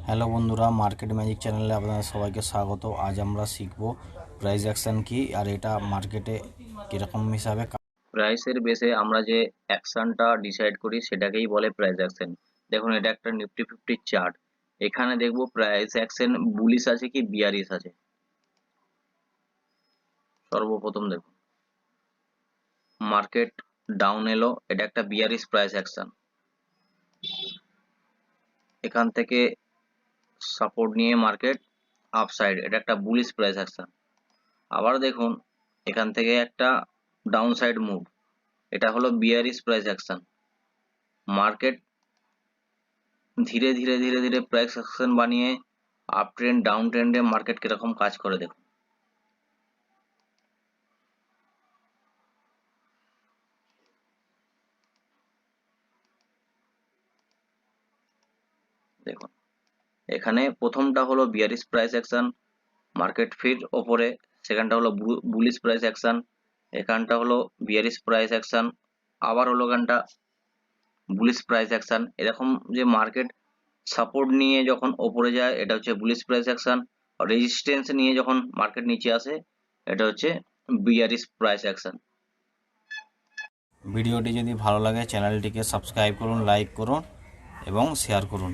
Hello বন্ধুরা, market magic চ্যানেলে আপনাদের সবাইকে স্বাগত। আজ আমরা শিখব প্রাইস অ্যাকশন কি আর এটা মার্কেটে কীরকম হিসাবে প্রাইসের বেসে আমরা যে অ্যাকশনটা ডিসাইড করি সেটাকেই বলে প্রাইস অ্যাকশন। দেখুন, এটা একটা নিফটি ফিফটি চার্ট। এখানে দেখবো প্রাইস অ্যাকশন বুলিশ আছে কি বিয়ারিশ আছে। সর্বপ্রথম দেখুন, মার্কেট ডাউন এলো, এটা একটা বিয়ারিশ প্রাইস অ্যাকশন। এখান থেকে সাপোর্ট নিয়ে মার্কেট আপসাইড, এটা একটা বুলিশ প্রাইস অ্যাকশন। আবার দেখুন, এখান থেকে একটা ডাউন সাইড মুভ, এটা হলো বিয়ারিশ প্রাইস অ্যাকশন। মার্কেট ধীরে ধীরে ধীরে ধীরে প্রাইস অ্যাকশন বানিয়ে আপ ট্রেন্ড ডাউন ট্রেন্ডে মার্কেট কিরকম কাজ করে দেখুন। দেখুন, এখানে প্রথমটা হলো বিয়ারিশ প্রাইস অ্যাকশন, মার্কেট ফির ওপরে। সেখানটা হলো বুলিশ প্রাইস অ্যাকশন, এখানটা হলো বিয়ারিশ প্রাইস অ্যাকশন, আবার হলো এখানটা বুলিশ প্রাইস অ্যাকশন। এরকম যে মার্কেট সাপোর্ট নিয়ে যখন ওপরে যায় এটা হচ্ছে বুলিশ প্রাইস অ্যাকশন, রেজিস্ট্যান্স নিয়ে যখন মার্কেট নিচে আসে এটা হচ্ছে বিয়ারিশ প্রাইস অ্যাকশন। ভিডিওটি যদি ভালো লাগে চ্যানেলটিকে সাবস্ক্রাইব করুন, লাইক করুন এবং শেয়ার করুন।